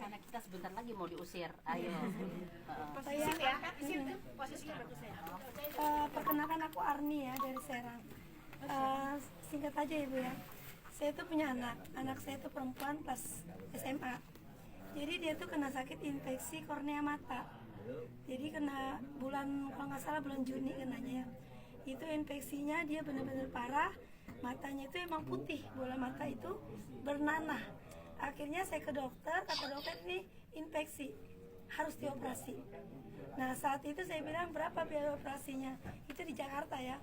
karena kita sebentar lagi mau diusir. Ayo. Saya Posisinya bagus ya. perkenalkan aku Arni ya dari Serang. Singkat aja Ibu ya. Saya tuh punya anak saya tuh perempuan kelas SMA. Jadi dia tuh kena sakit infeksi kornea mata. Jadi kena kalau nggak salah bulan Juni kenanya ya. Itu infeksinya dia benar-benar parah. Matanya itu emang putih, bola mata itu bernanah. Akhirnya saya ke dokter, kata dokter ini infeksi, harus dioperasi. Nah saat itu saya bilang berapa biaya operasinya? Itu di Jakarta ya.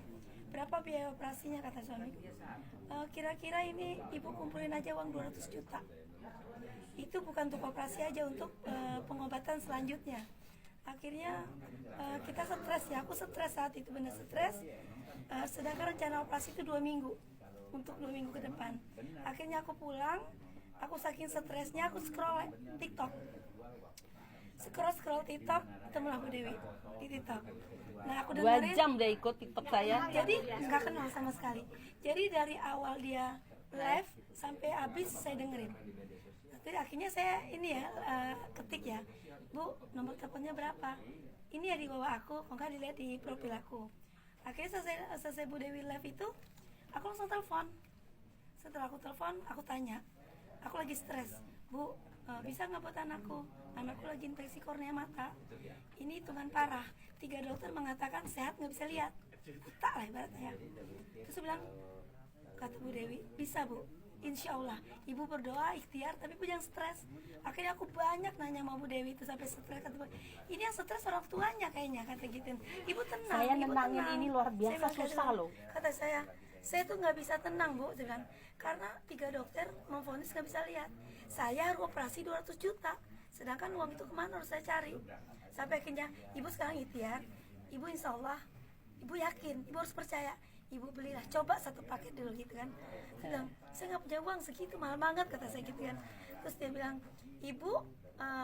Berapa biaya operasinya kata suami? Kira-kira ini ibu kumpulin aja uang 200 juta. Itu bukan untuk operasi aja, untuk pengobatan selanjutnya. Akhirnya kita stres ya, aku stres saat itu, benar stres. Sedangkan rencana operasi itu 2 minggu, untuk 2 minggu ke depan. Akhirnya aku pulang, aku saking stresnya aku scroll TikTok. Scroll TikTok, ketemulah Bu Dewi di TikTok. Nah aku 2 dengerin. jam dia ikut TikTok saya. Jadi nggak kenal sama sekali. Jadi dari awal dia live sampai habis saya dengerin. Jadi akhirnya saya ini ya ketik ya, Bu, nomor teleponnya berapa? Ini ya di bawah aku, kok nggak dilihat di profil aku. Akhirnya selesai Bu Dewi live itu, aku langsung telepon. Setelah aku telepon, aku tanya, aku lagi stres, Bu, bisa nggak buat anakku lagi infeksi kornea mata, ini hitungan parah, 3 dokter mengatakan sehat, nggak bisa lihat, buta lah ibaratnya. Terus saya bilang, kata Bu Dewi, bisa Bu, insya Allah ibu berdoa ikhtiar, tapi ibu jangan stres. Akhirnya aku banyak nanya sama Bu Dewi itu sampai stres. Kata Bu, ini yang stres orang tuanya kayaknya, kata gitu. Ibu tenang, Saya ibu nenangin tenang. ini luar biasa Saya bilang, susah loh. Kata saya tuh nggak bisa tenang Bu, saya bilang, karena 3 dokter memvonis nggak bisa lihat. Saya harus operasi 200 juta, sedangkan uang itu kemana harus saya cari. Sampai akhirnya ibu sekarang ikhtiar, ibu insya Allah, ibu yakin, ibu harus percaya. Ibu belilah, coba 1 paket dulu gitu kan. Saya bilang, saya nggak punya uang segitu, mahal banget kata saya gitu kan. Terus dia bilang, ibu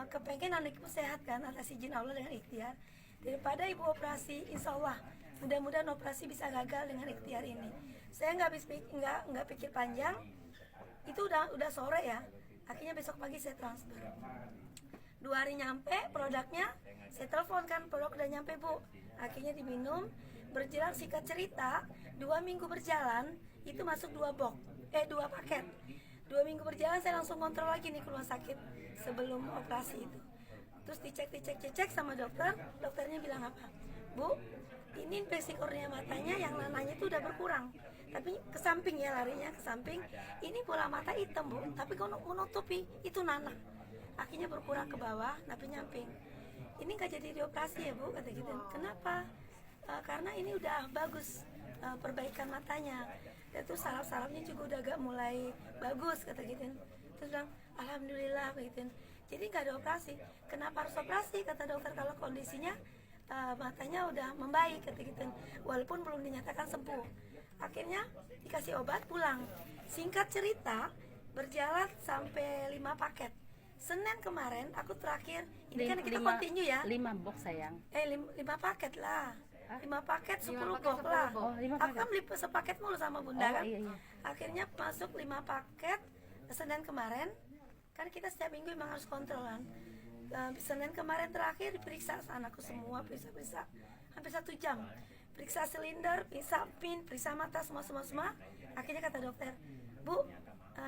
kepengen anak ibu sehat kan, atas izin Allah dengan ikhtiar. Daripada ibu operasi, insya Allah mudah-mudahan operasi bisa gagal dengan ikhtiar ini. Saya nggak pikir panjang, itu udah sore ya. Akhirnya besok pagi saya transfer. 2 hari nyampe produknya, saya telepon kan, produk udah nyampe Bu. Akhirnya diminum. Berjalan singkat cerita, 2 minggu berjalan, itu masuk 2 paket. 2 minggu berjalan saya langsung kontrol lagi nih ke rumah sakit sebelum operasi itu. Terus dicek sama dokter, dokternya bilang apa? Bu, ini infeksi kornea matanya yang nananya itu udah berkurang. Tapi ke samping ya, larinya ke samping. Ini bola mata hitam Bu, tapi kalau menutupi itu nanah. Akhirnya berkurang ke bawah, tapi nyamping. Ini nggak jadi dioperasi ya Bu, kata gitu. Kenapa? Karena ini udah bagus perbaikan matanya. Dan terus saraf-sarafnya juga udah agak mulai bagus kata gitu. Terus bilang alhamdulillah gitu. Jadi nggak ada operasi. Kenapa harus operasi kata dokter kalau kondisinya matanya udah membaik kata gitu. Walaupun belum dinyatakan sembuh. Akhirnya dikasih obat pulang. Singkat cerita berjalan sampai 5 paket. Senin kemarin aku terakhir, ini kan kita continue ya. 5 box sayang. 5 paket lah. 5 paket 10 box lah. Aku kan beli sepaket mulu sama Bunda kan. Iya. Akhirnya masuk 5 paket Senin kemarin. Kan kita setiap minggu memang harus kontrolan. Senin kemarin terakhir diperiksa anakku semua, periksa hampir 1 jam. Periksa silinder, periksa pin, periksa mata semua. Akhirnya kata dokter, Bu,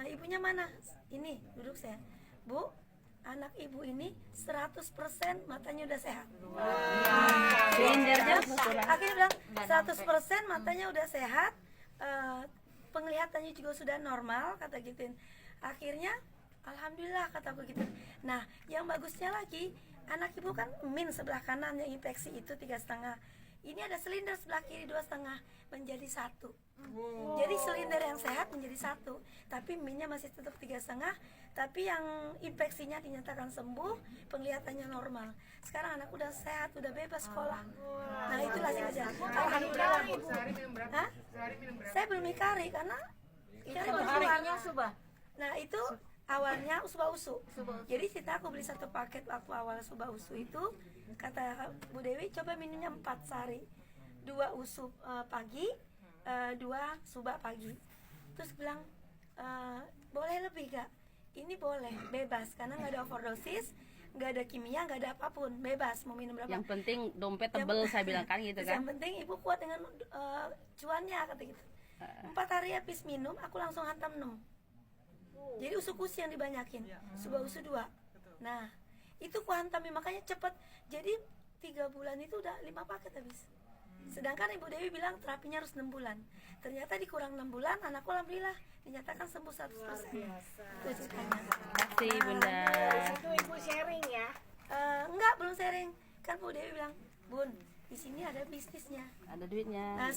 ibunya mana? Ini duduk saya. Bu, anak ibu ini 100% matanya udah sehat. Silindernya akhirnya bilang 100% matanya udah sehat, penglihatannya juga sudah normal kata gitu. Akhirnya alhamdulillah kata aku gitu. Nah yang bagusnya lagi, anak ibu kan min sebelah kanan yang infeksi itu 3,5. Ini ada silinder sebelah kiri 2,5 menjadi 1. Jadi silinder yang sehat menjadi 1, tapi minnya masih tetap 3,5. Tapi yang infeksinya dinyatakan sembuh, penglihatannya normal. Sekarang anak udah sehat, udah bebas sekolah. Nah itulah sih aja. Alhamdulillah. Hah? Saya belum ikari karena nah itu awalnya usbah usu. Jadi kita aku beli 1 paket waktu awal usbah usu itu, kata Bu Dewi coba minumnya 4 sehari, 2 usu pagi, 2 subah pagi. Terus bilang boleh lebih gak? ini boleh bebas karena nggak ada overdosis, nggak ada kimia, nggak ada apapun, bebas mau minum berapa. Yang penting dompet tebel, saya bilang kan gitu kan. Yang penting ibu kuat dengan cuannya kata gitu. 4 hari habis minum aku langsung hantam 6. Jadi usuk-usuk yang dibanyakin, subuh usu 2. Nah itu ku hantamin makanya cepet. Jadi 3 bulan itu udah 5 paket habis. Sedangkan Ibu Dewi bilang terapinya harus 6 bulan. Ternyata dikurang 6 bulan, anakku alhamdulillah dinyatakan sembuh 100%. Itu ceritanya. Terima kasih Bunda. Itu ibu sharing ya. Enggak, belum sharing. Kan Bu Dewi bilang, Bun, di sini ada bisnisnya. Ada duitnya. Nah,